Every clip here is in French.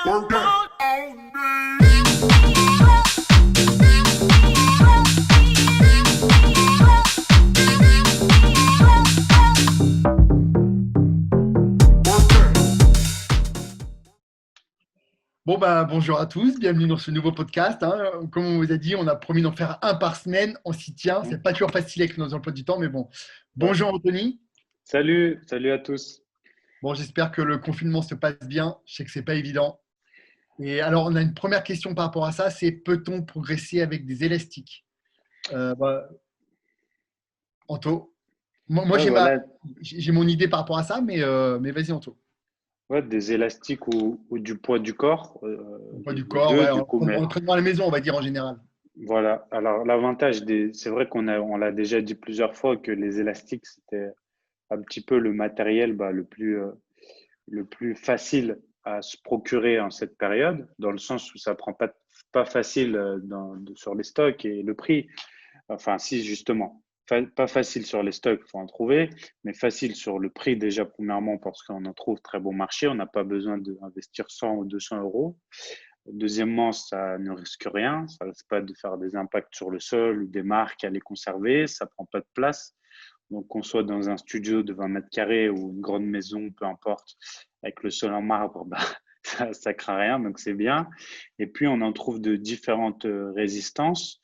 Bon, bonjour à tous, bienvenue dans ce nouveau podcast. Comme on vous a dit, on a promis d'en faire un par semaine, on s'y tient. C'est pas toujours facile avec nos emplois du temps, mais bon. Ouais. Bonjour Anthony. Salut à tous. Bon, j'espère que le confinement se passe bien. Je sais que c'est pas évident. Et alors, on a une première question par rapport à ça, c'est peut-on progresser avec des élastiques? Anto, moi Ouais, voilà. j'ai mon idée par rapport à ça, mais vas-y Anto. Ouais, des élastiques ou du poids du corps, Pas du les corps, deux ouais, du coup. Mais entraînement à la maison, on va dire en général. voilà. Alors l'avantage c'est vrai on l'a déjà dit plusieurs fois que les élastiques c'était un petit peu le matériel le plus facile à se procurer en cette période, dans le sens où ça prend pas facile sur les stocks et le prix. Enfin, si, justement. Pas facile sur les stocks, il faut en trouver, mais facile sur le prix déjà, premièrement, parce qu'on en trouve très bon marché. On n'a pas besoin d'investir 100 ou 200 euros. Deuxièmement, ça ne risque rien. Ça ne risque pas de faire des impacts sur le sol ou des marques à les conserver. Ça ne prend pas de place. Donc, qu'on soit dans un studio de 20 mètres carrés ou une grande maison, peu importe, avec le sol en marbre, ça craint rien, donc c'est bien. Et puis, on en trouve de différentes résistances.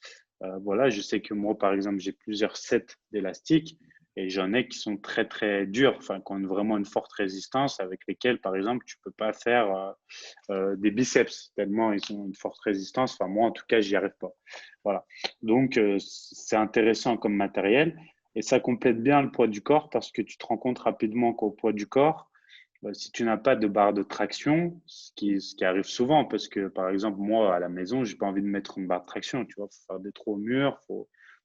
Voilà, je sais que moi, par exemple, j'ai plusieurs sets d'élastiques et j'en ai qui sont très, très durs, enfin, qui ont vraiment une forte résistance, avec lesquels, par exemple, tu peux pas faire des biceps, tellement ils ont une forte résistance. Enfin, moi, en tout cas, j'y arrive pas. Voilà. Donc, c'est intéressant comme matériel et ça complète bien le poids du corps parce que tu te rends compte rapidement qu'au poids du corps, si tu n'as pas de barre de traction, ce qui arrive souvent, parce que par exemple, moi à la maison, j'ai pas envie de mettre une barre de traction, tu vois, faut faire des trous au mur,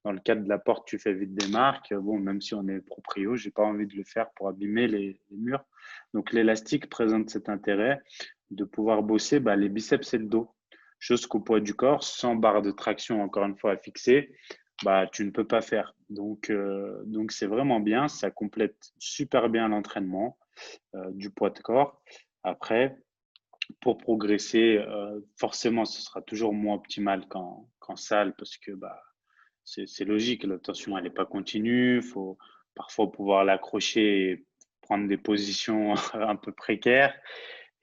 dans le cadre de la porte, tu fais vite des marques. Bon, même si on est proprio, j'ai pas envie de le faire pour abîmer les murs. Donc l'élastique présente cet intérêt de pouvoir bosser les biceps et le dos, chose qu'au poids du corps, sans barre de traction, encore une fois, à fixer, tu ne peux pas faire. Donc c'est vraiment bien, ça complète super bien l'entraînement du poids de corps. Après, pour progresser, forcément, ce sera toujours moins optimal qu'en salle parce que c'est logique, la tension elle n'est pas continue, il faut parfois pouvoir l'accrocher et prendre des positions un peu précaires.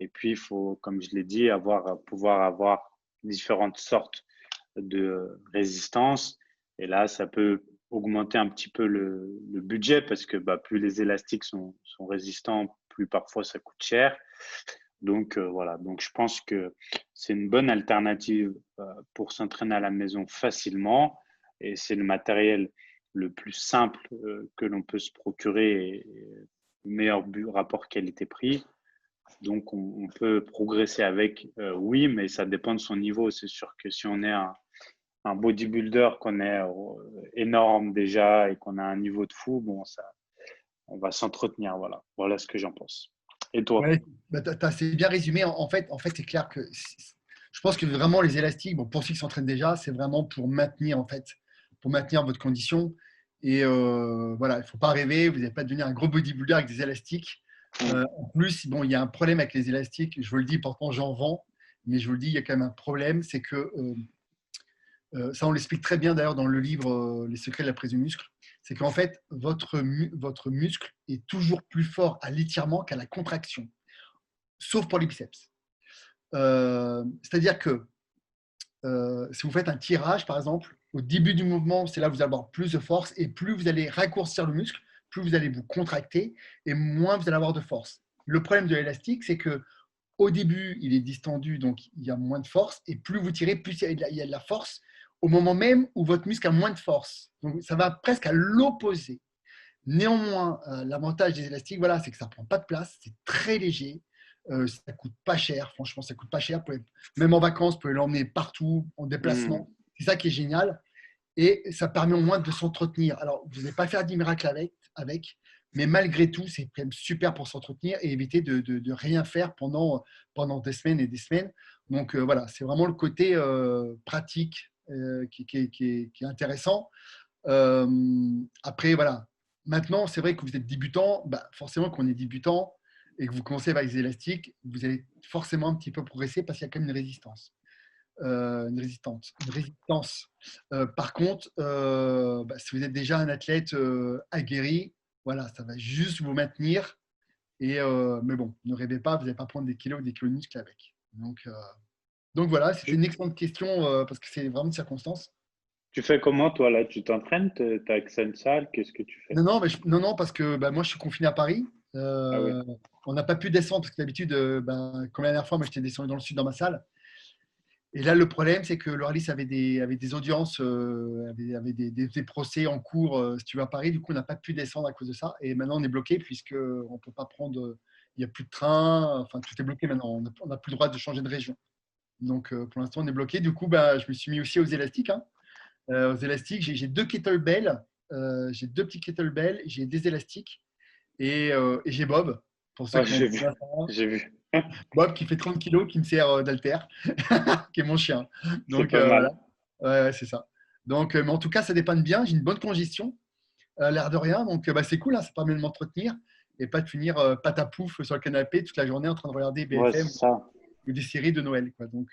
Et puis, il faut, comme je l'ai dit, pouvoir avoir différentes sortes de résistance. Et là, ça peut augmenter un petit peu le budget parce que plus les élastiques sont résistants, plus parfois ça coûte cher. Donc voilà, donc je pense que c'est une bonne alternative pour s'entraîner à la maison facilement et c'est le matériel le plus simple que l'on peut se procurer et le meilleur rapport qualité-prix. Donc on peut progresser avec, oui, mais ça dépend de son niveau. C'est sûr que si on est un bodybuilder, qu'on est énorme déjà et qu'on a un niveau de fou, bon, on va s'entretenir. Voilà ce que j'en pense. Et toi? Ouais, c'est bien résumé. En fait, c'est clair que je pense que vraiment les élastiques, bon, pour ceux qui s'entraînent déjà, c'est vraiment pour maintenir votre condition. Et voilà, il ne faut pas rêver, vous n'allez pas devenir un gros bodybuilder avec des élastiques. En plus, bon, il y a un problème avec les élastiques. Je vous le dis, pourtant j'en vends, mais je vous le dis, il y a quand même un problème, c'est que ça, on l'explique très bien d'ailleurs dans le livre Les secrets de la prise du muscle. C'est qu'en fait, votre muscle est toujours plus fort à l'étirement qu'à la contraction, sauf pour les biceps. C'est-à-dire que si vous faites un tirage, par exemple, au début du mouvement, c'est là où vous allez avoir plus de force et plus vous allez raccourcir le muscle, plus vous allez vous contracter et moins vous allez avoir de force. Le problème de l'élastique, c'est que au début, il est distendu, donc il y a moins de force, et plus vous tirez, plus il y a de la force au moment même où votre muscle a moins de force. Donc ça va presque à l'opposé. Néanmoins, l'avantage des élastiques, voilà, c'est que ça ne prend pas de place, c'est très léger, ça ne coûte pas cher, franchement, ça ne coûte pas cher. Même en vacances, vous pouvez l'emmener partout, en déplacement. C'est ça qui est génial. Et ça permet au moins de s'entretenir. Alors, vous n'allez pas faire des miracles avec, mais malgré tout, c'est quand même super pour s'entretenir et éviter de rien faire pendant des semaines et des semaines. Donc voilà, c'est vraiment le côté pratique qui est intéressant. Après, voilà. Maintenant, c'est vrai que vous êtes débutant. Forcément, quand on est débutant, et que vous commencez avec des élastiques, vous allez forcément un petit peu progresser parce qu'il y a quand même une résistance. Une résistance. Par contre, si vous êtes déjà un athlète aguerri, voilà, ça va juste vous maintenir. Mais bon, ne rêvez pas, vous n'allez pas prendre des kilos ou des kilos de muscles avec. Donc voilà, c'était Tu, une excellente question parce que c'est vraiment de circonstance. tu fais comment, toi, là? Tu t'entraînes? Tu as accès à une salle? Qu'est-ce que tu fais? Non, non, non, parce que moi, je suis confiné à Paris. Ah oui. On n'a pas pu descendre parce que d'habitude, comme la dernière fois, moi, j'étais descendu dans le sud dans ma salle. Et là, le problème, c'est que Loralis avait des audiences, avait des procès en cours, si tu veux, à Paris. Du coup, on n'a pas pu descendre à cause de ça. Et maintenant, on est bloqué puisqu'on ne peut pas prendre. Il n'y a plus de train. Enfin, tout est bloqué maintenant. On n'a plus le droit de changer de région. Donc, pour l'instant, on est bloqué. Du coup, je me suis mis aussi aux élastiques, hein. Aux élastiques, j'ai deux kettlebells. J'ai deux petits kettlebells. J'ai des élastiques. Et j'ai Bob, pour ceux Ouais, qui ont j'ai vu. J'ai vu. Bob qui fait 30 kilos, qui me sert d'haltère, qui est mon chien. C'est Donc pas voilà. mal. Ouais, ouais, c'est ça. Donc, mais en tout cas, ça dépanne bien. J'ai une bonne congestion, l'air de rien. Donc, c'est cool, hein, ça permet de m'entretenir et pas de finir patapouf sur le canapé toute la journée en train de regarder Ouais, BFM c'est ça. ou des séries de Noël, quoi. Donc,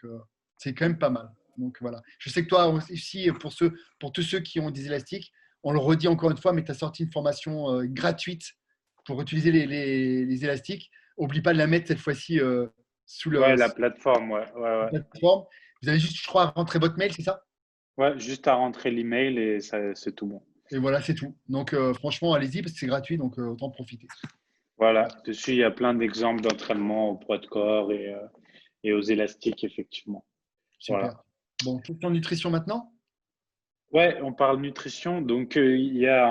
c'est quand même pas mal. Donc, voilà. Je sais que toi aussi, pour tous ceux qui ont des élastiques, on le redit encore une fois, mais tu as sorti une formation gratuite pour utiliser les élastiques. Oublie pas de la mettre cette fois-ci sous Ouais, le, la sous plateforme, ouais, ouais, la ouais. plateforme. Vous avez juste, je crois, à rentrer votre mail, c'est ça? Ouais, juste à rentrer l'email et ça, c'est tout bon. Et voilà, c'est tout. Donc, franchement, allez-y parce que c'est gratuit, donc autant en profiter. Voilà, Voilà, dessus, il y a plein d'exemples d'entraînement au poids de corps et aux élastiques, effectivement. Voilà. super. Bon, question de nutrition maintenant? Ouais, on parle nutrition. Donc, il y a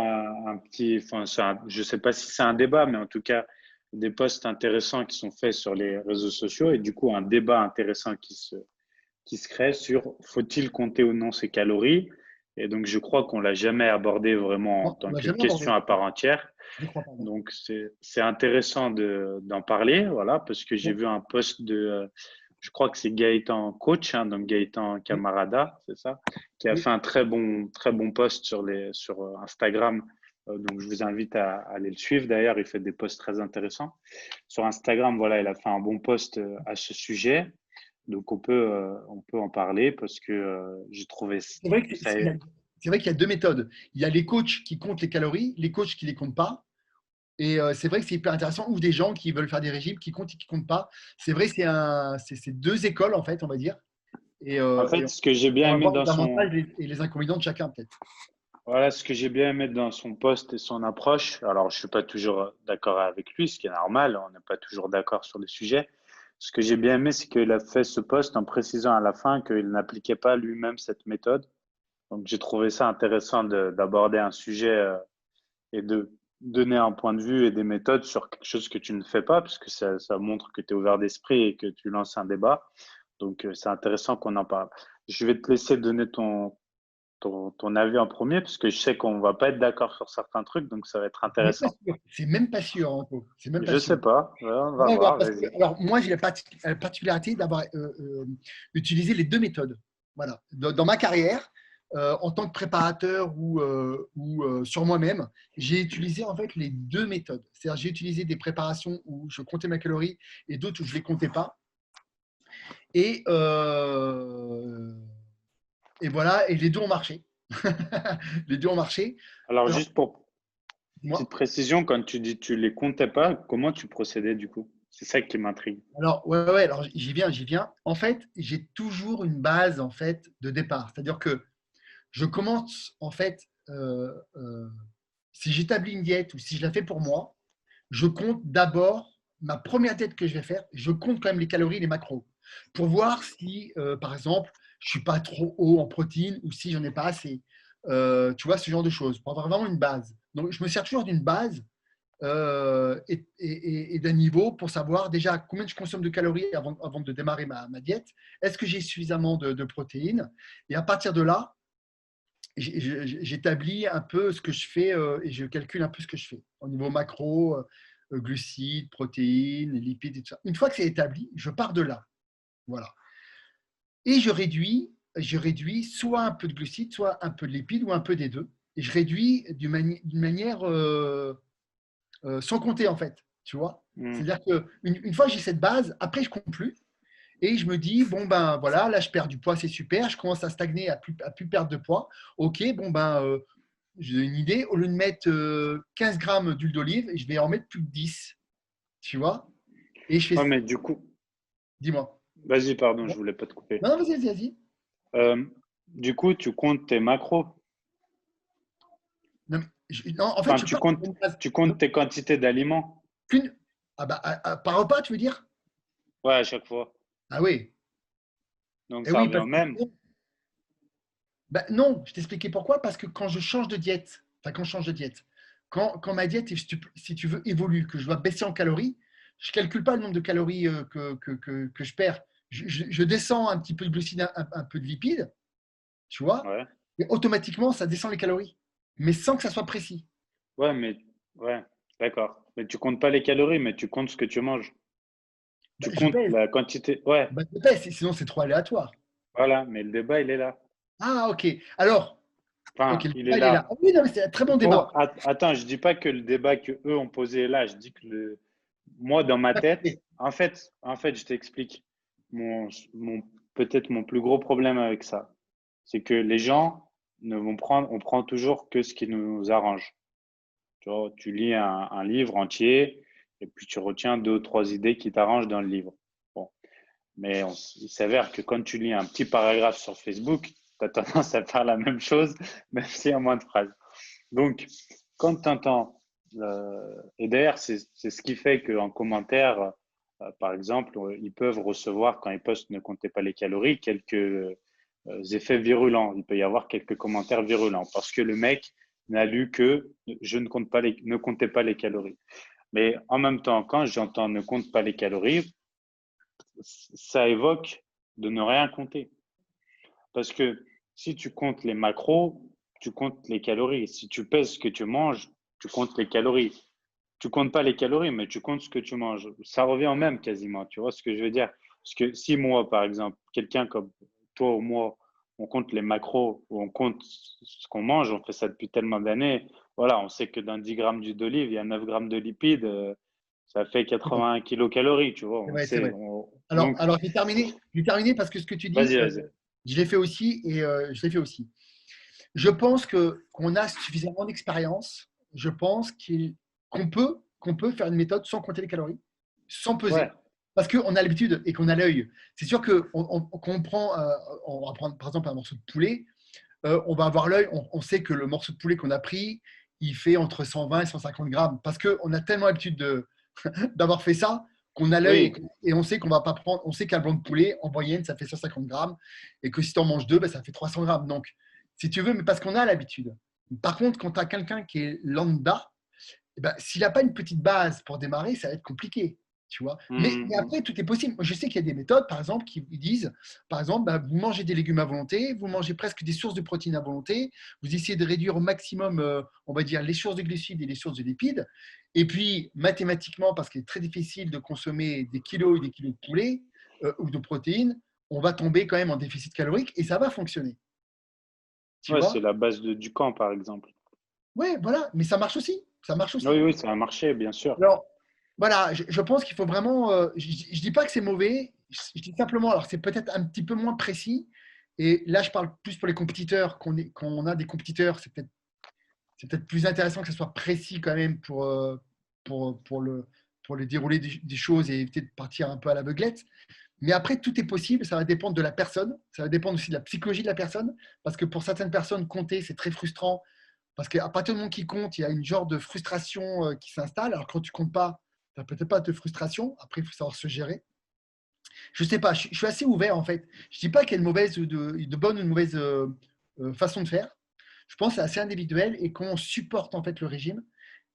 un petit, enfin, je sais pas si c'est un débat, mais en tout cas, des posts intéressants qui sont faits sur les réseaux sociaux et du coup, un débat intéressant qui se crée sur faut-il compter ou non ses calories? Et donc, je crois qu'on l'a jamais abordé vraiment en Non, on tant l'a que jamais abordé. question à part entière. Je crois pas. Non. Donc, c'est intéressant d'en parler, voilà, parce que j'ai Bon, vu un post je crois que c'est Gaëtan Coach, hein, donc Gaëtan oui, Camarada, c'est ça, qui a oui. fait un très bon post sur Instagram. Donc, je vous invite à aller le suivre. D'ailleurs, il fait des posts très intéressants. Sur Instagram, voilà, il a fait un bon post à ce sujet. Donc, on peut en parler parce que j'ai trouvé C'est vrai que ça. c'est vrai qu'il y a deux méthodes. Il y a les coachs qui comptent les calories, les coachs qui ne les comptent pas. Et c'est vrai que c'est hyper intéressant. Ou des gens qui veulent faire des régimes qui comptent et qui ne comptent pas. C'est vrai, c'est deux écoles, en fait, on va dire. En Et fait, ce que j'ai on bien va aimé voir dans les son, avantages et les inconvénients de chacun, peut-être. Voilà ce que j'ai bien aimé dans son poste et son approche. Alors, je suis pas toujours d'accord avec lui, ce qui est normal. On n'est pas toujours d'accord sur le sujet. Ce que j'ai bien aimé, c'est qu'il a fait ce poste en précisant à la fin qu'il n'appliquait pas lui-même cette méthode. Donc, j'ai trouvé ça intéressant d'aborder un sujet et de donner un point de vue et des méthodes sur quelque chose que tu ne fais pas, parce que ça montre que tu es ouvert d'esprit et que tu lances un débat. Donc, c'est intéressant qu'on en parle. Je vais te laisser donner ton avis en premier, parce que je sais qu'on va pas être d'accord sur certains trucs, donc ça va être C'est même pas intéressant. sûr. C'est même pas sûr, Anto. C'est même pas Je sûr. sais pas, ouais, on On va va voir. voir, Parce que, vas-y. alors, moi, j'ai la particularité d'avoir utilisé les deux méthodes. Voilà. Dans ma carrière, en tant que préparateur ou sur moi-même, j'ai utilisé en fait les deux méthodes. C'est-à-dire, j'ai utilisé des préparations où je comptais ma calorie et d'autres où je ne les comptais pas. Et, euh, et voilà, et les deux ont marché. Les deux ont marché. Alors, Alors, juste pour petite moi, précision, quand tu dis tu les comptais pas, comment tu procédais du coup? C'est ça qui m'intrigue. alors, ouais, ouais, alors j'y viens, j'y viens. En fait, j'ai toujours une base en fait de départ. C'est-à-dire que je commence en fait, si j'établis une diète ou si je la fais pour moi, je compte d'abord ma première diète que je vais faire. Je compte quand même les calories, les macros, pour voir si, par exemple, je suis pas trop haut en protéines ou si j'en ai pas assez. Tu vois, ce genre de choses, pour avoir vraiment une base. Donc, je me sers toujours d'une base et d'un niveau pour savoir déjà combien je consomme de calories avant de démarrer ma diète. Est-ce que j'ai suffisamment de protéines? Et à partir de là, j'établis un peu ce que je fais et je calcule un peu ce que je fais au niveau macro, glucides, protéines, lipides et tout ça. Une fois que c'est établi, je pars de là. Voilà. Et je réduis soit un peu de glucides, soit un peu de lipides ou un peu des deux. Et je réduis d'une manière sans compter en fait. Tu vois? Hmm. C'est-à-dire qu'une fois que j'ai cette base, après, je ne compte plus. Et je me dis, bon, ben voilà, là, je perds du poids, c'est super. Je commence à stagner, à plus perdre de poids. OK, bon, ben, j'ai une idée. Au lieu de mettre 15 grammes d'huile d'olive, je vais en mettre plus de 10. Tu vois? Et je Ouais, fais, mais du coup, dis-moi. vas-y, pardon, je voulais pas te couper. Non, non, vas-y, vas-y. Euh, du coup, tu comptes tes macros. Non, non, en fait, Enfin, je pars sur une base. tu comptes tes quantités d'aliments. Qu'une- Ah bah, par repas, tu veux dire? Ouais, à chaque fois. Ah oui. Donc, Eh ça oui, revient parce au que même. bah, non, je t'expliquais pourquoi. Parce que quand je change de diète, enfin, quand je change de diète, quand ma diète, si tu veux, évolue, que je dois baisser en calories, je ne calcule pas le nombre de calories que je perds. Je descends un petit peu de glucides, un peu de lipides, tu vois, Ouais. et automatiquement, ça descend les calories, mais sans que ça soit précis. Ouais, mais, ouais, d'accord. Mais tu comptes pas les calories, mais tu comptes ce que tu manges. Bah, Tu je comptes pèse, la quantité. Ouais, bah, je pèse, sinon c'est trop aléatoire. voilà, mais le débat, il est là. Ah, ok. Alors, ok, Enfin, le il est débat, il est là. là. Ah oui, non, mais c'est un très bon débat. Attends, je dis pas que le débat que eux ont posé est là. Je dis que moi, dans ma tête, je t'explique. Mon, peut-être mon plus gros problème avec ça, c'est que les gens ne vont prendre, on prend toujours que ce qui nous arrange. Tu vois, tu lis un livre entier et puis tu retiens deux ou trois idées qui t'arrangent dans le livre. Bon. Mais il s'avère que quand tu lis un petit paragraphe sur Facebook, tu as tendance à faire la même chose, même s'il y a moins de phrases. Donc, quand tu entends, et d'ailleurs, c'est ce qui fait qu'en commentaire, par exemple, ils peuvent recevoir, quand ils postent Ne comptez pas les calories, quelques effets virulents. Il peut y avoir quelques commentaires virulents parce que le mec n'a lu que je ne compte pas les, ne comptez pas les calories. Mais en même temps, quand j'entends ne compte pas les calories, ça évoque de ne rien compter. Parce que si tu comptes les macros, tu comptes les calories. Si tu pèses ce que tu manges, tu comptes les calories. Tu comptes pas les calories, mais tu comptes ce que tu manges. Ça revient au même quasiment. Tu vois ce que je veux dire? Parce que si moi, par exemple, quelqu'un comme toi ou moi, on compte les macros ou on compte ce qu'on mange, on fait ça depuis tellement d'années. Voilà, on sait que dans 10 grammes d'huile d'olive, il y a 9 grammes de lipides. Ça fait C'est vrai, 81 kilocalories, tu vois. c'est On vrai. C'est sait. vrai. Donc, Alors j'ai terminé parce que ce que tu dis, vas-y, vas-y. je l'ai fait aussi et je l'ai fait aussi. Je pense qu'on a suffisamment d'expérience. Je pense qu'on peut faire une méthode sans compter les calories, sans Ouais, peser, parce qu'on a l'habitude et qu'on a l'œil. C'est sûr que quand on prend, on va prendre par exemple un morceau de poulet, on va avoir l'œil, on sait que le morceau de poulet qu'on a pris, il fait entre 120 et 150 grammes, parce qu'on a tellement l'habitude d'avoir fait ça qu'on a l'œil oui. et on sait qu'on va pas prendre, on sait qu'un blanc de poulet, en moyenne, ça fait 150 grammes, et que si tu en manges deux, ben, ça fait 300 grammes. Donc, si tu veux, mais parce qu'on a l'habitude. Par contre, quand tu as quelqu'un qui est lambda, eh ben, s'il n'a pas une petite base pour démarrer, ça va être compliqué. Tu vois. Mais Mhm. après, tout est possible. Je sais qu'il y a des méthodes, par exemple, qui disent, par exemple, bah, vous mangez des légumes à volonté, vous mangez presque des sources de protéines à volonté, vous essayez de réduire au maximum, on va dire, les sources de glucides et les sources de lipides. Et puis, mathématiquement, parce qu'il est très difficile de consommer des kilos et des kilos de poulet ou de protéines, on va tomber quand même en déficit calorique et ça va fonctionner. Tu Ouais, c'est vois. la base du camp, par exemple. Ouais, voilà. Mais ça marche aussi. Ça marche Oui, aussi. oui, ça a marché, bien sûr. Alors, voilà, je pense qu'il faut vraiment. Je ne dis pas que c'est mauvais, je dis simplement, alors c'est peut-être un petit peu moins précis. Et là, je parle plus pour les compétiteurs. Quand on a des compétiteurs, c'est peut-être plus intéressant que ce soit précis quand même pour le dérouler des choses et éviter de partir un peu à l'aveuglette. Mais après, tout est possible, ça va dépendre de la personne, ça va dépendre aussi de la psychologie de la personne, parce que pour certaines personnes, compter, c'est très frustrant, parce qu'à partir du moment qu'ils comptent, il y a une genre de frustration qui s'installe, alors quand tu comptes pas, tu n'as peut-être pas de frustration, après, il faut savoir se gérer. Je ne sais pas, je suis assez ouvert en fait. Je ne dis pas qu'il y a une mauvaise, de bonne ou une mauvaise façon de faire. Je pense que c'est assez individuel et qu'on supporte en fait le régime.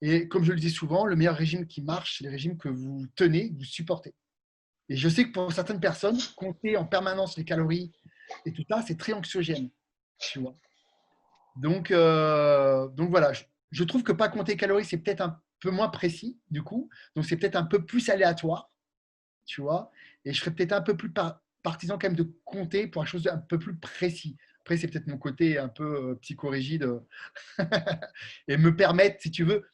Et comme je le dis souvent, le meilleur régime qui marche, c'est le régime que vous tenez, que vous supportez. Et je sais que pour certaines personnes, compter en permanence les calories et tout ça, c'est très anxiogène. Tu vois. Donc voilà, je trouve que pas compter les calories, c'est peut-être un peu moins précis, du coup. Donc c'est peut-être un peu plus aléatoire, tu vois. Et je serais peut-être un peu plus partisan quand même de compter pour quelque chose d'un peu plus précis. Après, c'est peut-être mon côté un peu psychorigide et me permettre, si tu veux,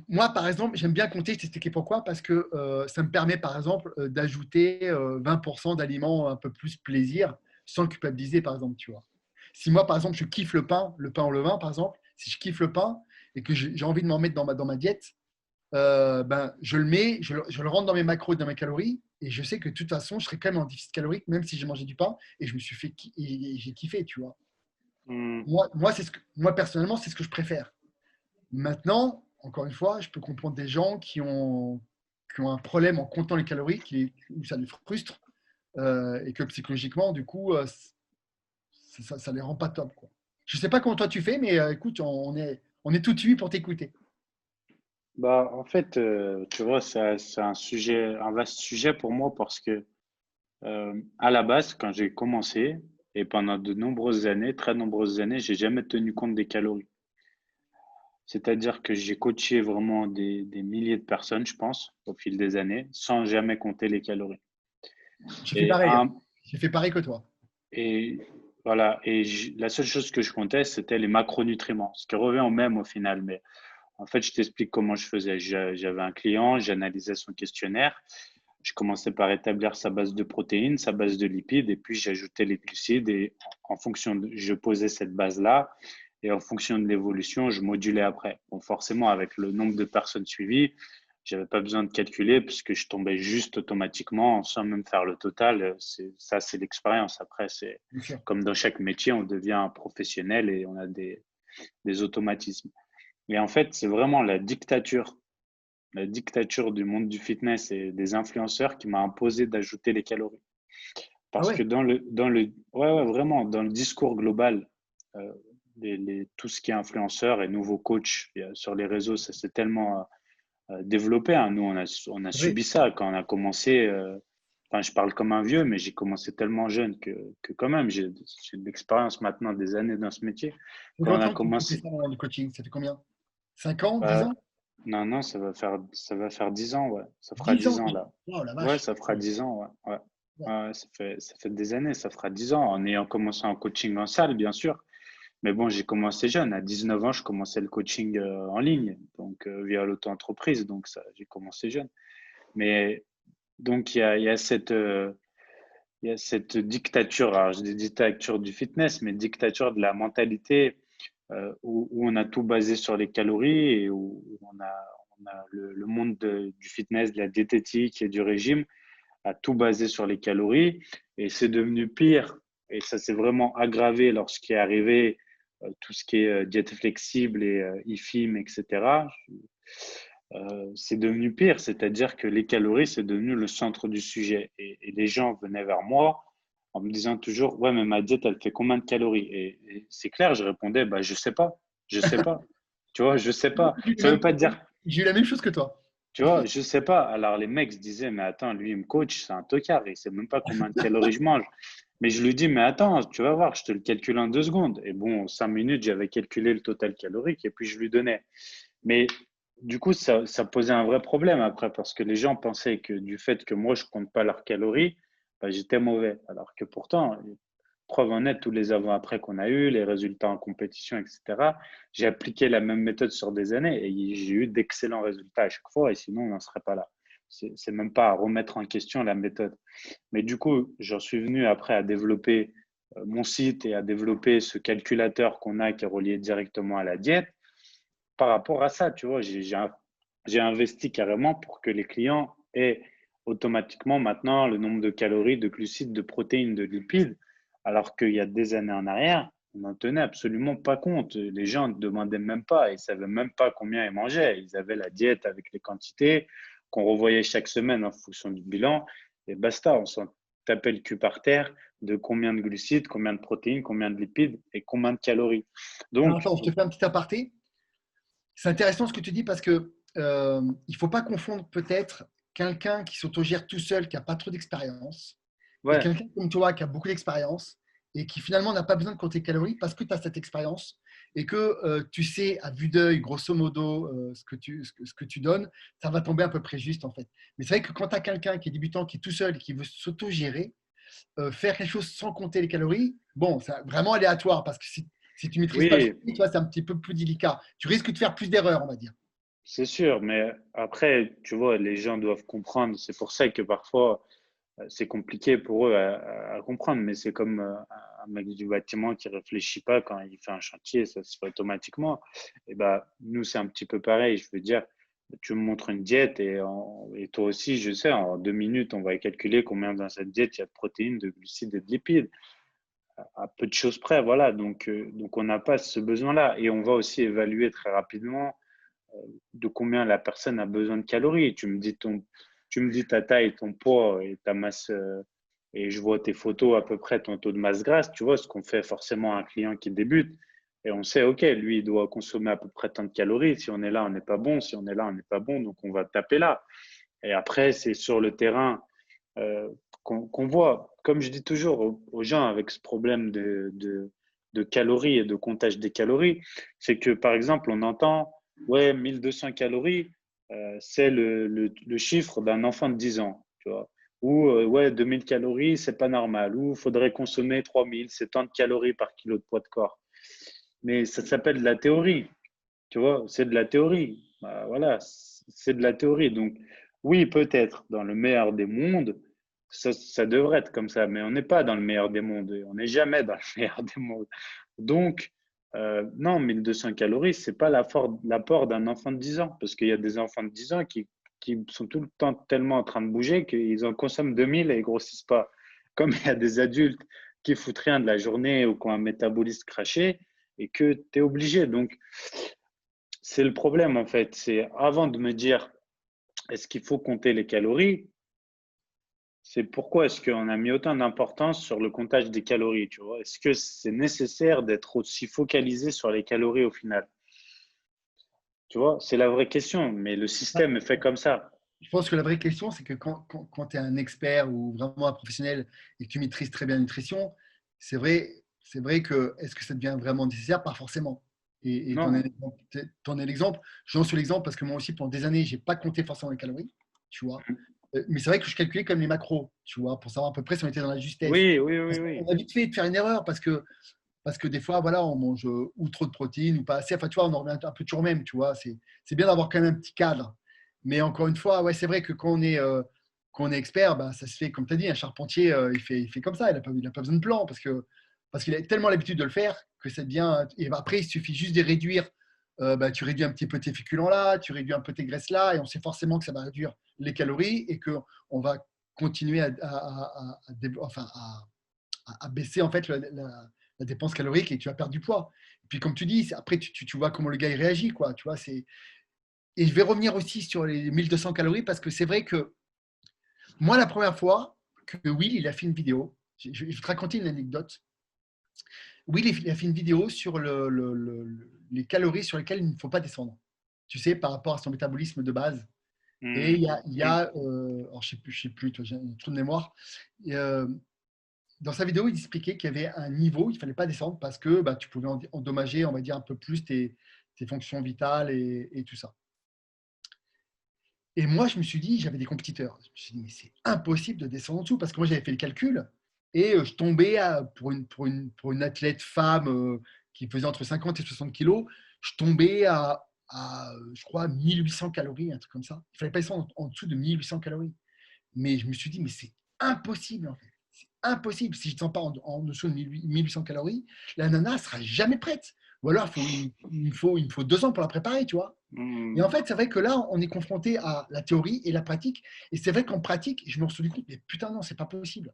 Moi, par exemple, j'aime bien compter, je t'expliquer pourquoi, parce que ça me permet, par exemple, d'ajouter 20% d'aliments un peu plus plaisir sans le culpabiliser, par exemple, tu vois. Si moi, par exemple, je kiffe le pain au levain, par exemple, si je kiffe le pain et que j'ai envie de m'en mettre dans ma diète, ben, je le mets, je le rentre dans mes macros, dans mes calories, et je sais que de toute façon, je serai quand même en déficit calorique, même si j'ai mangé du pain et je me suis fait, et j'ai kiffé, tu vois. Hmm. Moi, personnellement, c'est ce que je préfère. Maintenant, encore une fois, je peux comprendre des gens qui ont un problème en comptant les calories, où ça les frustre, et que psychologiquement, du coup, ça les rend pas top, quoi. Je sais pas comment toi tu fais, mais écoute, on est tout de suite pour t'écouter. Bah, en fait, tu vois, c'est un sujet, un vaste sujet pour moi parce que à la base, quand j'ai commencé, et pendant de nombreuses années, très nombreuses années, j'ai jamais tenu compte des calories. C'est-à-dire que j'ai coaché vraiment des milliers de personnes, je pense, au fil des années, sans jamais compter les calories. J'ai fait Et, pareil, hein. J'ai fait pareil que toi. et voilà, la seule chose que je comptais, c'était les macronutriments, ce qui revient au même au final. Mais en fait, je t'explique comment je faisais. J'avais un client, j'analysais son questionnaire. Je commençais par établir sa base de protéines, sa base de lipides, et puis j'ajoutais les glucides. Et en fonction je posais cette base-là, et en fonction de l'évolution, je modulais après. Bon, forcément, avec le nombre de personnes suivies, j'avais pas besoin de calculer puisque je tombais juste automatiquement sans même faire le total. Ça, c'est l'expérience. Après, c'est Bien sûr. comme dans chaque métier, on devient un professionnel et on a des automatismes. Et en fait, c'est vraiment la dictature du monde du fitness et des influenceurs qui m'a imposé d'ajouter les calories. Ah Parce que ouais. ouais, ouais, vraiment, dans le discours global, euh, tout ce qui est influenceur et nouveaux coachs sur les réseaux, ça s'est tellement développé, hein. Nous, on a Oui. subi ça quand on a commencé. Enfin, je parle comme un vieux, mais j'ai commencé tellement jeune que quand même, j'ai de l'expérience maintenant, des années dans ce métier. Ça fait Quand on a longtemps que tu fais commencé, ça dans le coaching. Ça fait combien? 5 ans, 10 euh, ans? non, non, ça va faire 10 ans, ouais. Ça fera 10 dix ans. ans là. Oh la Ouais, vache. ça fera 10 ans, ouais. Ouais. Ouais. Ouais, ça fait des années, ça fera 10 ans en ayant commencé en coaching en salle, bien sûr. Mais bon, j'ai commencé jeune. À 19 ans, je commençais le coaching en ligne, donc via l'auto-entreprise. Donc, ça, j'ai commencé jeune. Mais donc, il y a cette dictature, alors je dis dictature du fitness, mais dictature de la mentalité où on a tout basé sur les calories et où on a le monde du fitness, de la diététique et du régime a tout basé sur les calories. Et c'est devenu pire. Et ça s'est vraiment aggravé lorsqu'il est arrivé tout ce qui est diète flexible et IFIM, etc. C'est devenu pire, c'est-à-dire que les calories, c'est devenu le centre du sujet. Et les gens venaient vers moi en me disant toujours, ouais, mais ma diète, elle fait combien de calories? Et c'est clair, je répondais, bah, je sais pas, je sais pas. Tu vois, je sais pas. Ça veut pas dire, J'ai eu la même chose que toi. tu vois, je sais pas. Alors les mecs se disaient, mais attends, lui, il me coach, c'est un tocard, il sait même pas combien de calories je mange. Mais je lui dis, mais attends, tu vas voir, je te le calcule en 2 secondes. Et bon, 5 minutes, j'avais calculé le total calorique et puis je lui donnais. Mais du coup, ça posait un vrai problème après parce que les gens pensaient que du fait que moi, je compte pas leurs calories, bah, j'étais mauvais. Alors que pourtant, preuve en est, tous les avant-après qu'on a eu, les résultats en compétition, etc., j'ai appliqué la même méthode sur des années et j'ai eu d'excellents résultats à chaque fois et sinon, on n'en serait pas là. C'est même pas à remettre en question la méthode. Mais du coup, j'en suis venu après à développer mon site et à développer ce calculateur qu'on a qui est relié directement à la diète par rapport à ça, tu vois, j'ai investi carrément pour que les clients aient automatiquement maintenant le nombre de calories, de glucides, de protéines, de lipides, alors qu'il y a des années en arrière, on n'en tenait absolument pas compte. Les gens ne demandaient même pas, ils ne savaient même pas combien ils mangeaient. Ils avaient la diète avec les quantités qu'on revoyait chaque semaine en fonction du bilan, et basta, on s'en tapait le cul par terre de combien de glucides, combien de protéines, combien de lipides et combien de calories. Alors, Donc, attends, je te fais un petit aparté. C'est intéressant ce que tu dis parce que il ne faut pas confondre peut-être quelqu'un qui s'autogère tout seul, qui n'a pas trop d'expérience, et ouais, quelqu'un comme toi qui a beaucoup d'expérience et qui finalement n'a pas besoin de compter calories parce que tu as cette expérience et que tu sais à vue d'œil, grosso modo, ce que tu donnes, ça va tomber à peu près juste en fait. Mais c'est vrai que quand tu as quelqu'un qui est débutant, qui est tout seul, qui veut s'autogérer, faire quelque chose sans compter les calories, bon, c'est vraiment aléatoire parce que si tu ne maîtrises pas le oui, sujet, tu vois, c'est un petit peu plus délicat. Tu risques de faire plus d'erreurs, on va dire. c'est sûr, mais après, tu vois, les gens doivent comprendre. C'est pour ça que parfois, c'est compliqué pour eux à comprendre, mais c'est comme un mec du bâtiment qui réfléchit pas quand il fait un chantier, ça se fait automatiquement. Et ben, nous, c'est un petit peu pareil. Je veux dire, tu me montres une diète et toi aussi, je sais, en 2 minutes, on va calculer combien dans cette diète il y a de protéines, de glucides et de lipides, à peu de choses près, voilà. Donc on n'a pas ce besoin-là. Et on va aussi évaluer très rapidement de combien la personne a besoin de calories. Tu me dis ta taille, ton poids et ta masse, et je vois tes photos à peu près, ton taux de masse grasse, tu vois, ce qu'on fait forcément à un client qui débute. Et on sait, OK, lui, il doit consommer à peu près tant de calories. Si on est là, on n'est pas bon. Si on est là, on n'est pas bon. Donc, on va taper là. Et après, c'est sur le terrain euh, qu'on voit, comme je dis toujours aux gens avec ce problème de calories et de comptage des calories, c'est que par exemple, on entend, ouais, 1200 calories, c'est le chiffre d'un enfant de 10 ans, tu vois. Ou, ouais, 2000 calories, c'est pas normal. Ou, il faudrait consommer 3000, c'est tant de calories par kilo de poids de corps. Mais ça s'appelle de la théorie, tu vois, c'est de la théorie. Bah, voilà, c'est de la théorie. Donc, oui, peut-être, dans le meilleur des mondes, ça devrait être comme ça, mais on n'est pas dans le meilleur des mondes. Et on n'est jamais dans le meilleur des mondes. Donc, non, 1200 calories, c'est pas l'apport d'un enfant de 10 ans, parce qu'il y a des enfants de 10 ans qui sont tout le temps tellement en train de bouger qu'ils en consomment 2000 et ils grossissent pas. Comme il y a des adultes qui foutent rien de la journée ou qui ont un métabolisme craché et que tu es obligé. Donc, c'est le problème en fait. C'est avant de me dire est-ce qu'il faut compter les calories, c'est pourquoi est-ce qu'on a mis autant d'importance sur le comptage des calories, tu vois? Est-ce que c'est nécessaire d'être aussi focalisé sur les calories au final? Tu vois, c'est la vraie question, mais le système est fait comme ça. Je pense que la vraie question, c'est que quand tu es un expert ou vraiment un professionnel et que tu maîtrises très bien la nutrition, c'est vrai que est-ce que ça devient vraiment nécessaire? Pas forcément. Et tu en Non. es l'exemple. J'en suis l'exemple parce que moi aussi, pendant des années, j'ai pas compté forcément les calories, tu vois. Mais c'est vrai que je calculais comme les macros, tu vois, pour savoir à peu près si on était dans la justesse. Oui, oui, oui, Parce oui. qu'on a vite fait de faire une erreur parce que des fois, voilà, on mange ou trop de protéines ou pas assez. Enfin, tu vois, on en revient un peu toujours même, tu vois. C'est bien d'avoir quand même un petit cadre. Mais encore une fois, ouais, c'est vrai que quand on est expert, bah, ça se fait, comme tu as dit, un charpentier, il fait comme ça. Il a pas besoin de plan parce qu'il a tellement l'habitude de le faire que c'est bien. Et après, il suffit juste de réduire. Bah, tu réduis un petit peu tes féculents là, tu réduis un peu tes graisses là, et on sait forcément que ça va réduire les calories et qu'on va continuer enfin, à baisser en fait la dépense calorique et tu vas perdre du poids. Et puis comme tu dis, après tu vois comment le gars il réagit, quoi. Tu vois, et je vais revenir aussi sur les 1200 calories parce que c'est vrai que moi, la première fois que Will il a fait une vidéo, je vais te raconter une anecdote. Will il a fait une vidéo sur les calories sur lesquelles il ne faut pas descendre. Tu sais, par rapport à son métabolisme de base. Et il y a alors je sais plus, j'ai un trou de mémoire. Et, dans sa vidéo, il expliquait qu'il y avait un niveau, il ne fallait pas descendre parce que bah, tu pouvais endommager, on va dire, un peu plus tes fonctions vitales et tout ça. Et moi, je me suis dit, j'avais des compétiteurs. Je me suis dit, mais c'est impossible de descendre en dessous parce que moi, j'avais fait le calcul et je tombais pour une athlète femme qui faisait entre 50 et 60 kilos, je tombais je crois, 1800 calories, un truc comme ça. Il ne fallait pas descendre en dessous de 1800 calories. Mais je me suis dit, mais c'est impossible en fait. C'est impossible. Si je ne sens pas en dessous de 1800 calories, la nana ne sera jamais prête. Ou alors, il me faut 2 ans pour la préparer, tu vois. Et en Hmm. fait, c'est vrai que là, on est confronté à la théorie et la pratique. Et c'est vrai qu'en pratique, je me suis rendu compte, mais putain, non, c'est pas possible.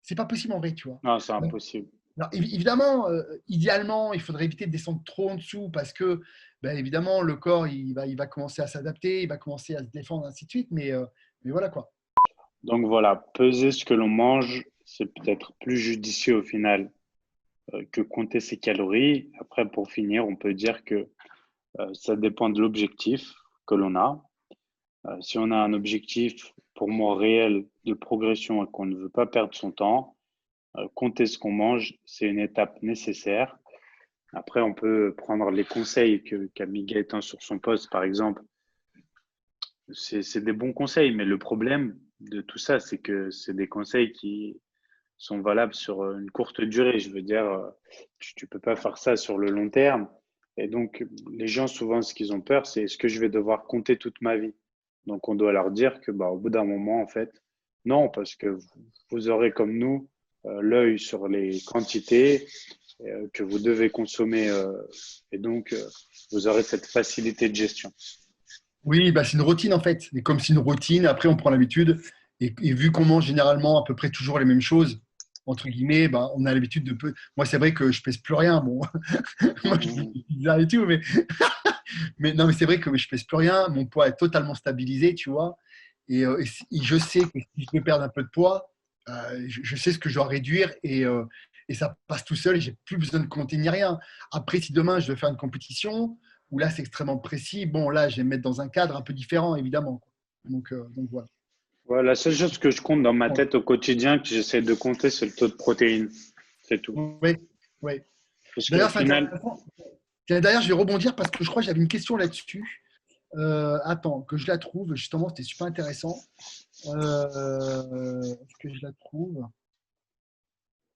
C'est pas possible en vrai, tu vois. Non, c'est Donc, impossible. alors, évidemment, idéalement, il faudrait éviter de descendre trop en dessous parce que, ben, évidemment, le corps, il va commencer à s'adapter, il va commencer à se défendre, ainsi de suite. Mais voilà quoi. Donc voilà, peser ce que l'on mange, c'est peut-être plus judicieux au final que compter ses calories. Après, pour finir, on peut dire que ça dépend de l'objectif que l'on a. Si on a un objectif, pour moi, réel de progression et qu'on ne veut pas perdre son temps, compter ce qu'on mange, c'est une étape nécessaire. Après, on peut prendre les conseils qu'a mis Gaëtan sur son poste, par exemple. C'est des bons conseils, mais le problème de tout ça, c'est que c'est des conseils qui sont valables sur une courte durée. Je veux dire, tu peux pas faire ça sur le long terme. Et donc, les gens, souvent, ce qu'ils ont peur, c'est est-ce que je vais devoir compter toute ma vie? Donc, on doit leur dire que, bah, au bout d'un moment, en fait, non, parce que vous aurez comme nous l'œil sur les quantités que vous devez consommer et donc vous aurez cette facilité de gestion. Oui, bah, c'est une routine en fait. Et comme c'est une routine, après on prend l'habitude. Et vu qu'on mange généralement à peu près toujours les mêmes choses, entre guillemets, bah, on a l'habitude de peu. Moi, c'est vrai que je pèse plus rien. Bon, moi je Mhm. dis bizarre et tout, mais non, mais c'est vrai que je pèse plus rien. Mon poids est totalement stabilisé, tu vois. Et je sais que si je veux perdre un peu de poids, je sais ce que je dois réduire et ça passe tout seul et j'ai plus besoin de compter ni rien. Après, si demain je veux faire une compétition où là c'est extrêmement précis, bon là je vais me mettre dans un cadre un peu différent évidemment, quoi. Donc voilà. Voilà, la seule chose que je compte dans ma tête au quotidien, que j'essaie de compter, c'est le taux de protéines. C'est tout. Oui, oui. Parce qu'au D'ailleurs, c'est final, intéressant. Tiens, d'ailleurs, je vais rebondir parce que je crois que j'avais une question là-dessus. Attends, que je la trouve. Justement, c'était super intéressant. Est-ce que je la trouve?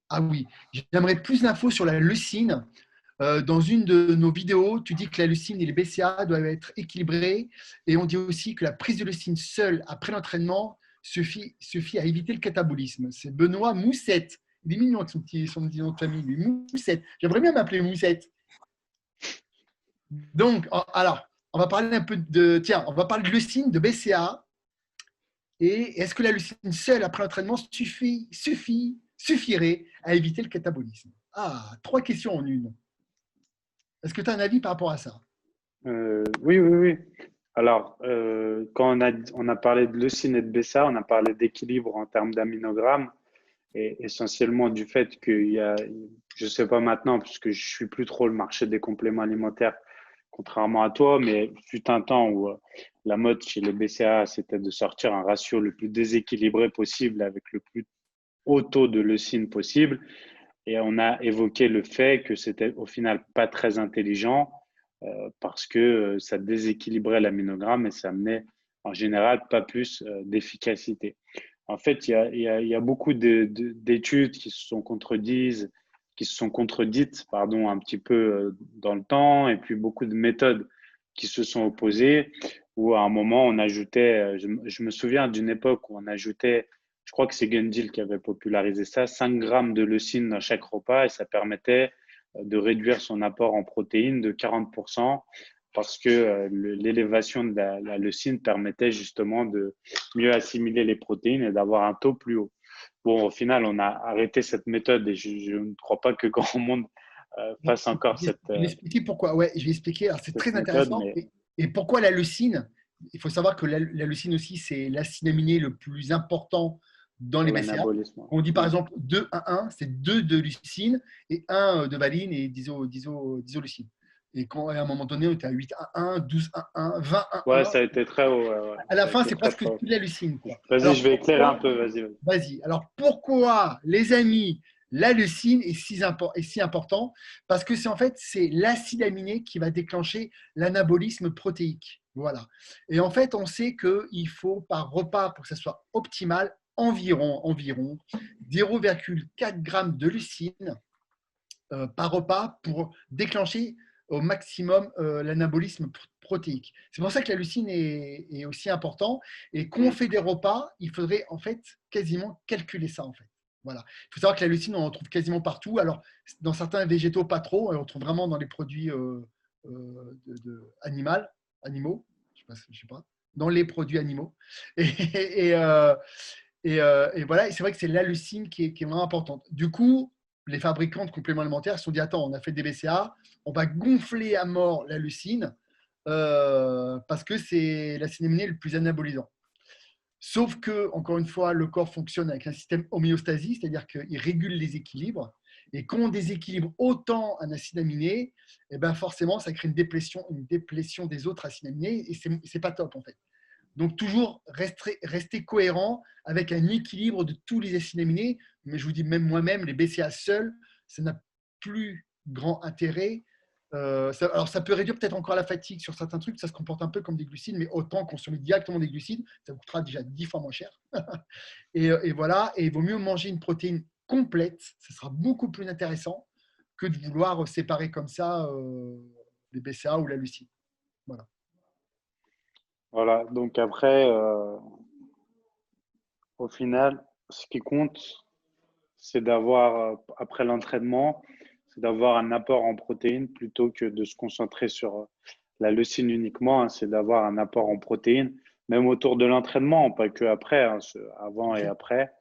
Ah oui, j'aimerais plus d'infos sur la leucine. Dans une de nos vidéos, tu dis que la leucine et les BCA doivent être équilibrés. Et on dit aussi que la prise de leucine seule après l'entraînement suffit à éviter le catabolisme. C'est Benoît Moussette. Il est mignon avec son petit nom de famille, lui. Moussette. J'aimerais bien m'appeler Moussette. Donc, alors, on va parler un peu de. Tiens, on va parler de leucine, de BCA. Et est-ce que la leucine seule après l'entraînement suffirait à éviter le catabolisme? Ah, trois questions en une. Est-ce que tu as un avis par rapport à ça? oui, oui, oui. Alors, quand on a parlé de leucine et de BCA, on a parlé d'équilibre en termes d'aminogrammes et essentiellement du fait qu'il y a, je sais pas maintenant, puisque je suis plus trop le marché des compléments alimentaires, contrairement à toi, mais fut un temps où la mode chez les BCA, c'était de sortir un ratio le plus déséquilibré possible avec le plus haut taux de leucine possible. Et on a évoqué le fait que c'était au final pas très intelligent parce que ça déséquilibrait l'aminogramme et ça amenait en général pas plus d'efficacité. En fait, il y a beaucoup d'études qui se sont contredites, pardon, un petit peu dans le temps, et puis beaucoup de méthodes qui se sont opposées, où à un moment, on ajoutait, je me souviens d'une époque où on ajoutait, je crois que c'est Gundil qui avait popularisé ça, 5 grammes de leucine dans chaque repas, et ça permettait de réduire son apport en protéines de 40%, parce que l'élévation de la leucine permettait justement de mieux assimiler les protéines et d'avoir un taux plus haut. Bon, au final, on a arrêté cette méthode et je ne crois pas que grand monde fasse encore Je vais expliquer pourquoi. Ouais, je vais expliquer. Alors, c'est cette très méthode, intéressant. mais Et pourquoi la leucine? Il faut savoir que la leucine aussi, c'est l'acide aminé le plus important dans les pour BCA. l'anabolisme. On dit par Mm. exemple 2-1-1, c'est 2 de leucine et 1 de valine et d'isoleucine. Et quand à un moment donné, on était à 8-1-1, 12-1-1, Ouais, 20-1-1. ça a été très haut. Ouais, ouais. À la Ça a fin, été c'est très, presque très tout haut. de la leucine, quoi. Vas-y, Alors je vais éclairer un pourquoi? peu. Vas-y, vas-y. Vas-y. Alors pourquoi, les amis, la leucine est si important? Parce que c'est en fait c'est l'acide aminé qui va déclencher l'anabolisme protéique. Voilà. Et en fait, on sait qu'il faut par repas pour que ça soit optimal environ 0,4 g de leucine par repas pour déclencher au maximum l'anabolisme protéique. C'est pour ça que la leucine est aussi important. Et quand on Mm. fait des repas, il faudrait en fait quasiment calculer ça en fait. Voilà. Il faut savoir que la leucine, on en trouve quasiment partout. Alors, dans certains végétaux, pas trop. On trouve vraiment dans les produits animaux. Je sais pas. Dans les produits animaux. Et, euh, et voilà, et c'est vrai que c'est la leucine qui est vraiment importante. Du coup, les fabricants de compléments alimentaires se sont dit, attends, on a fait des BCA, on va gonfler à mort la leucine parce que c'est l'acide aminé le plus anabolisant. Sauf que, encore une fois, le corps fonctionne avec un système homéostasie, c'est-à-dire qu'il régule les équilibres. Et quand on déséquilibre autant un acide aminé, eh ben forcément, ça crée une déplétion des autres acides aminés et c'est pas top en fait. Donc, toujours rester cohérent avec un équilibre de tous les acides aminés. Mais je vous dis, même moi-même, les BCA seuls, ça n'a plus grand intérêt. Alors, ça peut réduire peut-être encore la fatigue sur certains trucs. Ça se comporte un peu comme des glucides, mais autant consommer directement des glucides, ça coûtera déjà 10 fois moins cher. Et voilà. Et il vaut mieux manger une protéine complète. Ça sera beaucoup plus intéressant que de vouloir séparer comme ça. les BCA ou la Lucie. Voilà. Voilà. Donc après, au final, ce qui compte, c'est d'avoir, après l'entraînement, c'est d'avoir un apport en protéines plutôt que de se concentrer sur la leucine uniquement. Hein. C'est d'avoir un apport en protéines, même autour de l'entraînement, pas que après, hein, avant et Ok. après,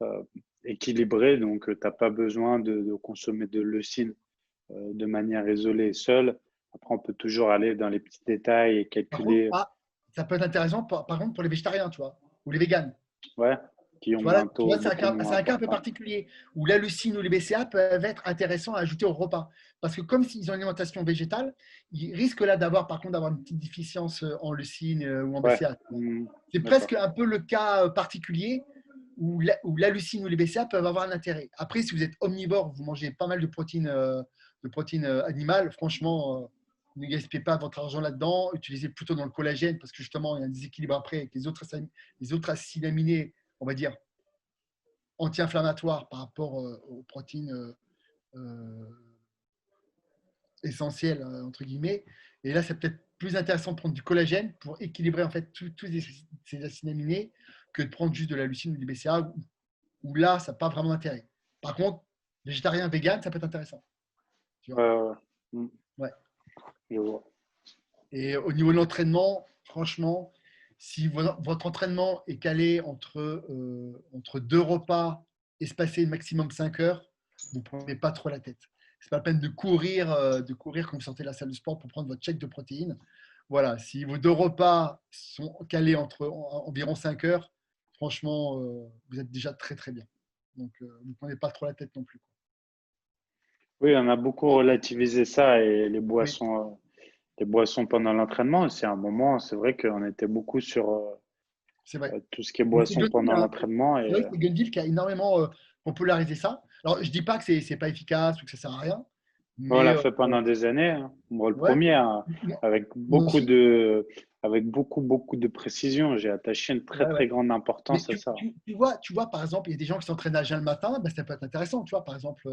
euh, équilibré. Donc, tu n'as pas besoin de consommer de leucine de manière isolée, seule. Après, on peut toujours aller dans les petits détails et Par contre, calculer, ça peut être intéressant, par contre, pour les végétariens, tu vois, ou les véganes. ouais, qui Tu ont vois, un tu vois, taux beaucoup c'est moins un cas un peu important. particulier où la leucine ou les BCA peuvent être intéressants à ajouter au repas. Parce que comme s'ils ont une alimentation végétale, ils risquent là par contre, d'avoir une petite déficience en leucine ou en Ouais, BCA. C'est presque d'accord. un peu le cas particulier où la leucine ou les BCA peuvent avoir un intérêt. Après, si vous êtes omnivore, vous mangez pas mal de protéines animales, franchement, ne gaspillez pas votre argent là-dedans. Utilisez plutôt dans le collagène parce que justement, il y a un déséquilibre après avec les autres acides aminés, on va dire, anti-inflammatoires par rapport aux protéines euh, essentielles, entre guillemets. Et là, c'est peut-être plus intéressant de prendre du collagène pour équilibrer en fait tous ces acides aminés que de prendre juste de la leucine ou du BCA où là, ça n'a pas vraiment d'intérêt. Par contre, végétarien, vegan, ça peut être intéressant. Tu vois. Ouais, mm, Ouais. je vois. Et au niveau de l'entraînement, franchement, si votre entraînement est calé entre deux repas espacés maximum 5 heures, vous ne prenez pas trop la tête. C'est pas la peine de courir quand vous sortez de la salle de sport pour prendre votre chèque de protéines. Voilà, si vos deux repas sont calés environ 5 heures, franchement, vous êtes déjà très très bien. Donc, vous ne prenez pas trop la tête non plus. Oui, on a beaucoup relativisé ça et Oui, les boissons pendant l'entraînement. C'est un moment, c'est vrai qu'on était beaucoup sur c'est vrai. tout ce qui est Mais c'est boisson Gunville, pendant hein. l'entraînement. C'est Et vrai que c'est Gunville qui a énormément popularisé ça. Alors, je dis pas que c'est pas efficace ou que ça sert à rien, on mais l'a fait pendant des années. Hein. Moi, le ouais, premier, hein, moi avec moi aussi. beaucoup de précision. J'ai attaché une très, Ouais, ouais. très grande Mais importance à ça. tu vois, par exemple, il y a des gens qui s'entraînent à jeun le matin, ben, ça peut être intéressant, tu vois, par exemple,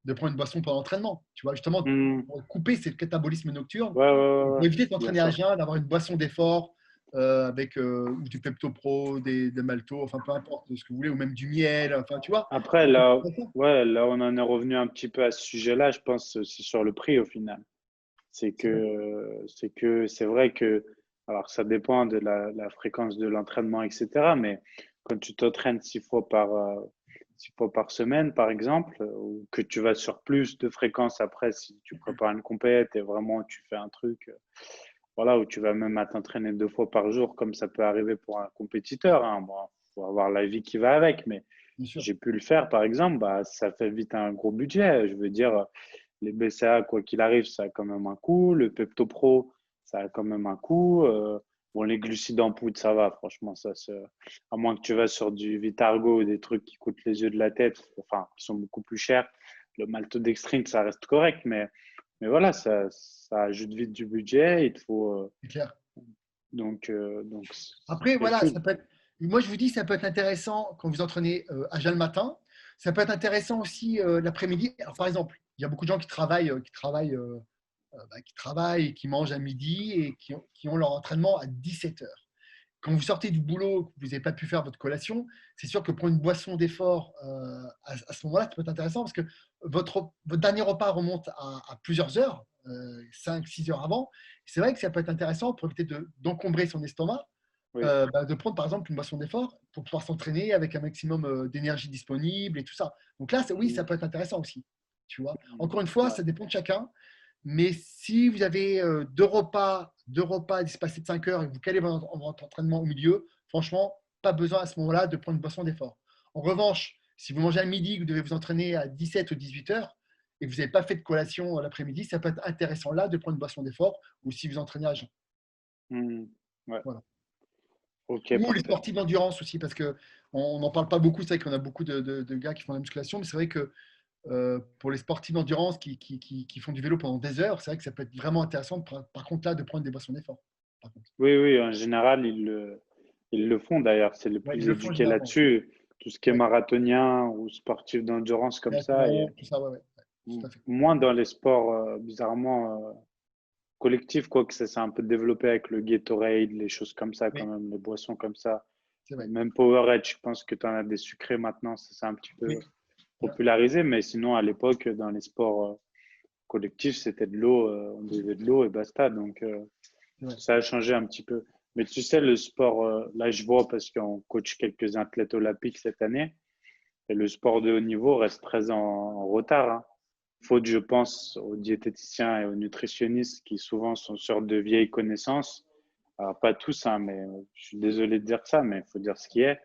de prendre une boisson pendant l'entraînement. Tu vois, justement, Hmm. pour couper ce catabolisme nocturne, Ouais, ouais, ouais, pour ouais, éviter de bien s'entraîner à sûr. jeun, d'avoir une boisson d'effort avec ou du Pepto-Pro, des Malto, enfin peu importe ce que vous voulez, ou même du miel, enfin tu vois. Après, Ça peut être là, intéressant. ouais, là, on en est revenu un petit peu à ce sujet-là. Je pense c'est sur le prix au final. C'est vrai. C'est vrai que, alors ça dépend de la fréquence de l'entraînement, etc. Mais quand tu t'entraînes 6 fois par semaine, par exemple, ou que tu vas sur plus de fréquences après, si tu prépares une compète et vraiment tu fais un truc, voilà, où tu vas même à t'entraîner 2 fois par jour, comme ça peut arriver pour un compétiteur, hein. Bon, faut avoir la vie qui va avec, mais Bien sûr. j'ai pu le faire, par exemple, bah, ça fait vite un gros budget. Je veux dire, les BCA, quoi qu'il arrive, ça a quand même un coût. Le Pepto Pro, ça a quand même un coût. Bon, les glucides en poudre, ça va, franchement, à moins que tu vas sur du Vitargo ou des trucs qui coûtent les yeux de la tête, enfin, qui sont beaucoup plus chers. Le maltodextrine, ça reste correct, mais voilà, ça ajoute vite du budget. Il te faut, C'est clair. donc Après, c'est voilà, tout. ça peut être, moi je vous dis, ça peut être intéressant quand vous entraînez à jeun le matin. Ça peut être intéressant aussi l'après-midi. Alors, par exemple, il y a beaucoup de gens qui travaillent et qui mangent à midi et qui ont leur entraînement à 17 heures. Quand vous sortez du boulot, que vous n'avez pas pu faire votre collation, c'est sûr que prendre une boisson d'effort à ce moment-là, ça peut être intéressant parce que votre dernier repas remonte à plusieurs heures, 5-6 heures avant. C'est vrai que ça peut être intéressant pour éviter d'encombrer son estomac, Oui. de prendre par exemple une boisson d'effort pour pouvoir s'entraîner avec un maximum d'énergie disponible et tout ça. Donc là, oui, ça Mm, peut être intéressant aussi. Tu vois. mm, Encore une fois, ouais. ça dépend de chacun. Mais si vous avez deux repas espacés de 5 heures et que vous calez votre entraînement au milieu, franchement, pas besoin à ce moment-là de prendre une boisson d'effort. En revanche, si vous mangez à midi, que vous devez vous entraîner à 17 ou 18 heures et que vous n'avez pas fait de collation l'après-midi, ça peut être intéressant là de prendre une boisson d'effort ou si vous entraînez à jeun. Mm, ouais. Voilà. Ok, Ou les parfait. sportifs d'endurance aussi, parce qu'on n'en parle pas beaucoup. C'est vrai qu'on a beaucoup de gars qui font la musculation, mais c'est vrai que pour les sportifs d'endurance qui font du vélo pendant des heures, c'est vrai que ça peut être vraiment intéressant, par contre, là, de prendre des boissons d'effort. Par contre. Oui, oui, en général, ils le font d'ailleurs. C'est les Ouais, ils plus le font éduqués généralement. là-dessus. Tout ce qui est Ouais. marathonien ou sportif d'endurance comme ça, et Triathlon, tout ça, ouais, ouais. Tout à fait. moins dans les sports, bizarrement, collectif, quoi que ça s'est un peu développé avec le Gatorade, les choses comme ça, quand Oui, même, les boissons comme ça. c'est vrai. Même Powerade, je pense que tu en as des sucrés maintenant, ça s'est un petit peu Oui. Ouais, popularisé, mais sinon, à l'époque, dans les sports collectifs, c'était de l'eau, on buvait de l'eau et basta. Donc, c'est vrai. ça a changé un petit peu. Mais tu sais, le sport, là, je vois parce qu'on coach quelques athlètes olympiques cette année, et le sport de haut niveau reste très en retard, hein. Faute, je pense, aux diététiciens et aux nutritionnistes qui souvent sont sur de vieilles connaissances. Alors, pas tous, hein, mais je suis désolé de dire ça, mais il faut dire ce qui est.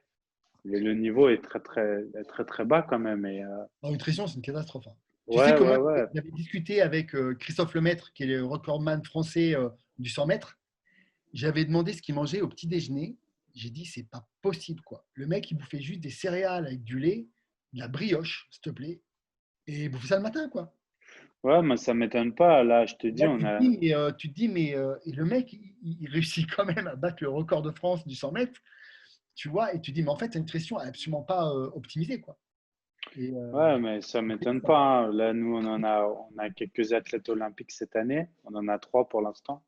Le niveau est très bas quand même. Et, En nutrition, c'est une catastrophe, hein. Tu sais ouais, que moi, ouais, ouais. j'avais discuté avec Christophe Lemaître, qui est le recordman français du 100 mètres. J'avais demandé ce qu'il mangeait au petit déjeuner. J'ai dit, c'est pas possible, quoi. Le mec, il bouffait juste des céréales avec du lait, de la brioche, s'il te plaît, et il bouffait ça le matin, quoi. Ouais, moi, ça m'étonne pas. Là, je te Là, dis, on a. tu te dis, mais et le mec, il réussit quand même à battre le record de France du 100 mètres, tu vois, et tu dis, mais en fait, sa nutrition n'est absolument pas optimisée, quoi. Et, Ouais, mais ça c'est fou, m'étonne quoi. pas, hein. Là, nous, on a quelques athlètes olympiques cette année. On en a trois pour l'instant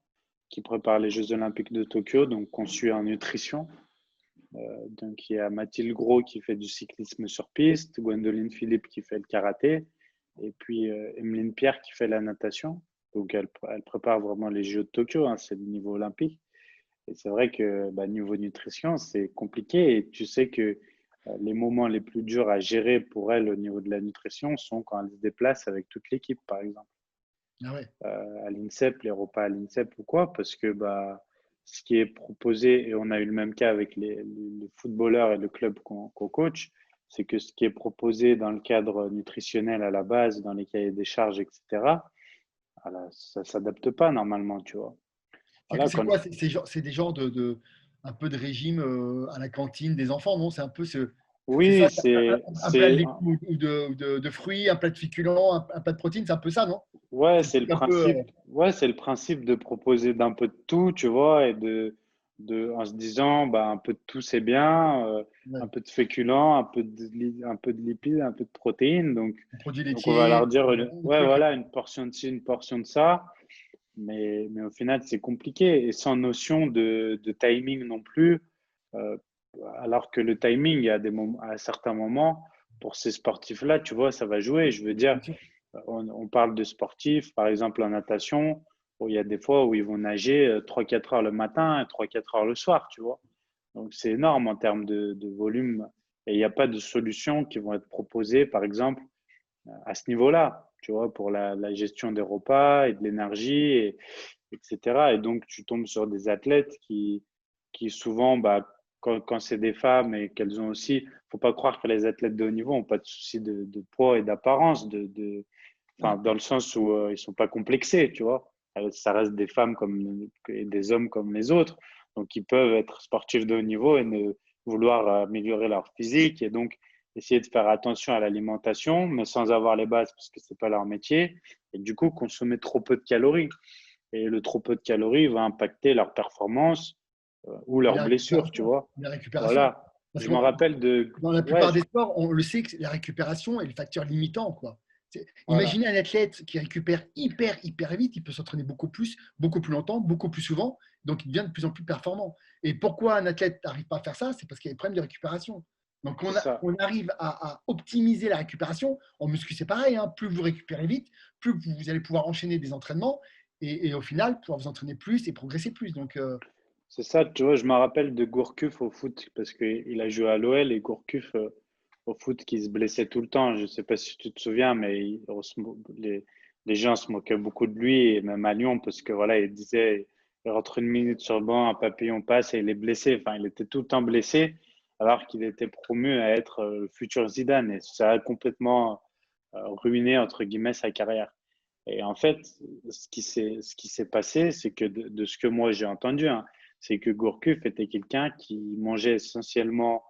qui préparent les Jeux olympiques de Tokyo, donc qu'on suit en nutrition. Donc, il y a Mathilde Gros qui fait du cyclisme sur piste, Gwendoline Philippe qui fait le karaté, et puis Emeline Pierre qui fait la natation. Donc, elle prépare vraiment les Jeux de Tokyo, hein, c'est le niveau olympique. Et c'est vrai que bah, niveau nutrition, c'est compliqué. Et tu sais que les moments les plus durs à gérer pour elle au niveau de la nutrition sont quand elle se déplace avec toute l'équipe, par exemple, Ah ouais. à l'INSEP, les repas à l'INSEP ou quoi, parce que bah, ce qui est proposé, et on a eu le même cas avec les footballeurs et le club qu'on coach, c'est que ce qui est proposé dans le cadre nutritionnel à la base, dans les cahiers des charges, etc., voilà, ça ne s'adapte pas normalement, tu vois. Voilà, C'est quand quoi? C'est des genres un peu de régime à la cantine des enfants, non? C'est un peu c'est ça, oui, un plat de c'est, légumes ou de fruits, un plat de féculents, un plat de protéines, c'est un peu ça, non? ouais, C'est c'est le un peu. principe. Ouais, c'est le principe de proposer d'un peu de tout, tu vois, et en se disant, bah, un peu de tout, c'est bien, un Ouais, peu de féculents, un peu de lipides, un peu de protéines. des produits Donc on va laitiers, leur dire, des ouais, trucs. voilà, une portion de ci, une portion de ça. Mais au final, c'est compliqué et sans notion de timing non plus. Euh, alors que le timing, il y a des moments, à certains moments, pour ces sportifs-là, tu vois, ça va jouer. Je veux dire, Bien sûr. on parle de sportifs, par exemple en natation, où il y a des fois où ils vont nager 3-4 heures le matin et 3-4 heures le soir, tu vois. Donc c'est énorme en termes de volume. Et il n'y a pas de solutions qui vont être proposées, par exemple, à ce niveau-là, tu vois, pour la gestion des repas et de l'énergie, etc. Et donc, tu tombes sur des athlètes qui souvent, bah, quand c'est des femmes et qu'elles ont aussi, faut pas croire que les athlètes de haut niveau n'ont pas de souci de poids et d'apparence, enfin, Non, dans le sens où ils sont pas complexés, tu vois. Ça reste des femmes et des hommes comme les autres. Donc, ils peuvent être sportifs de haut niveau et ne vouloir améliorer leur physique et donc essayer de faire attention à l'alimentation, mais sans avoir les bases parce que c'est pas leur métier. Et du coup, consommer trop peu de calories. Et le trop peu de calories va impacter leur performance ou et leurs la blessures, tu récupération. vois. La récupération. Voilà. Parce Je que me rappelle de. dans la Ouais, plupart des sports, on le sait que la récupération est le facteur limitant, quoi. voilà. Imaginez un athlète qui récupère hyper vite, il peut s'entraîner beaucoup plus longtemps, beaucoup plus souvent, donc il devient de plus en plus performant. Et pourquoi un athlète n'arrive pas à faire ça? C'est parce qu'il y a des problèmes de récupération. Donc C'est ça. on arrive à optimiser la récupération. En muscu, c'est pareil, hein. Plus vous récupérez vite, plus vous allez pouvoir enchaîner des entraînements et au final pouvoir vous entraîner plus et progresser plus. Donc, C'est ça, tu vois, je me rappelle de Gourcuff au foot parce qu'il a joué à l'OL et Gourcuff au foot qui se blessait tout le temps. Je ne sais pas si tu te souviens, mais les gens se moquaient beaucoup de lui et même à Lyon parce que voilà, il disait il rentre une minute sur le banc, un papillon passe et il est blessé. Enfin, il était tout le temps blessé alors qu'il était promu à être le futur Zidane et ça a complètement ruiné entre guillemets sa carrière. Et en fait, ce qui s'est passé, c'est que de ce que moi j'ai entendu, hein, c'est que Gourcuff était quelqu'un qui mangeait essentiellement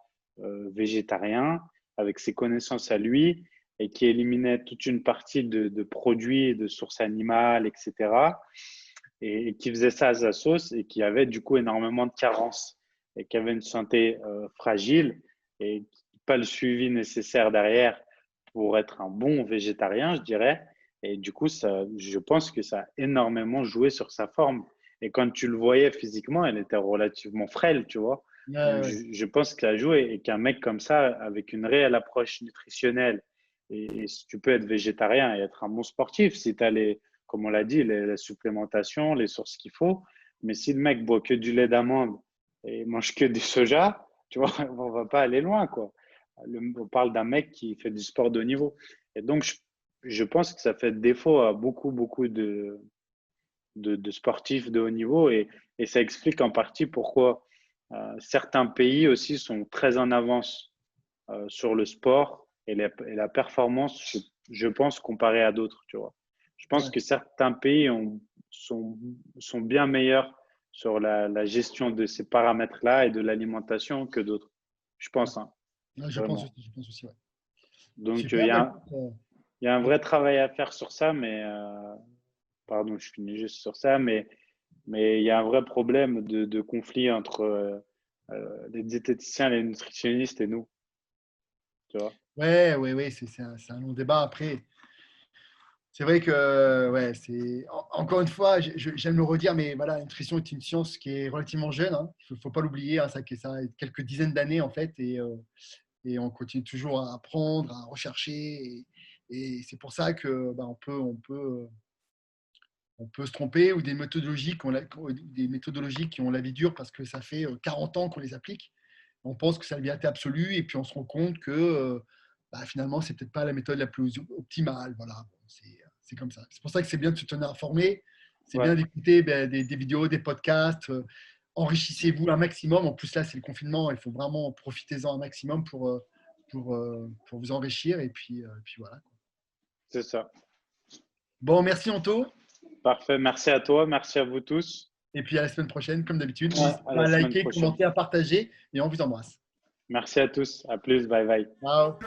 végétarien, avec ses connaissances à lui, et qui éliminait toute une partie de produits de sources animales, etc. Et qui faisait ça à sa sauce et qui avait du coup énormément de carences et qui avait une santé fragile et pas le suivi nécessaire derrière pour être un bon végétarien, je dirais. Et du coup, je pense que ça a énormément joué sur sa forme. Et quand tu le voyais physiquement, elle était relativement frêle, tu vois. Ouais, Donc, ouais, je pense que ça a joué et qu'un mec comme ça, avec une réelle approche nutritionnelle, et si tu peux être végétarien et être un bon sportif, si tu as comme on l'a dit, les supplémentations, les sources qu'il faut. Mais si le mec boit que du lait d'amande et mange que du soja, tu vois, on va pas aller loin, quoi. On parle d'un mec qui fait du sport de haut niveau. Et donc, je pense que ça fait défaut à beaucoup, beaucoup de sportifs de haut niveau et ça explique en partie pourquoi certains pays aussi sont très en avance sur le sport et la performance, je pense, comparé à d'autres, tu vois. Je pense ouais. que certains pays sont, sont bien meilleurs sur la gestion de ces paramètres-là et de l'alimentation que d'autres. Je Ouais. pense, hein, Ouais, vraiment. je pense aussi, ouais. Donc, Super, bah, écoute, il y a un vrai travail à faire sur ça, mais pardon, je finis juste sur ça, mais il y a un vrai problème de conflit entre les diététiciens, les nutritionnistes et nous, tu vois. ouais, ouais, ouais, c'est un long débat. Après, c'est vrai que, ouais, encore une fois, j'aime le redire, mais voilà, la nutrition est une science qui est relativement jeune. Hein. Il ne faut pas l'oublier. Hein, ça a quelques dizaines d'années, en fait, et on continue toujours à apprendre, à rechercher. Et c'est pour ça que bah, on peut se tromper ou des méthodologies qui ont la vie dure parce que ça fait 40 ans qu'on les applique. On pense que c'est la vérité absolue et puis on se rend compte que bah, finalement, c'est peut-être pas la méthode la plus optimale. Voilà, bon, c'est comme ça. C'est pour ça que c'est bien de se tenir informé. C'est Ouais, bien d'écouter ben, des vidéos, des podcasts. Enrichissez-vous un maximum. En plus, là, c'est le confinement. Il faut vraiment profiter-en un maximum pour vous enrichir. Et puis voilà. c'est ça. Bon, merci Anto. Parfait. Merci à toi. Merci à vous tous. Et puis à la semaine prochaine, comme d'habitude. Ouais, N'hésitez à pas la à semaine liker, prochaine. commenter, à partager. Et on vous embrasse. Merci à tous. À plus. Bye bye. Ciao.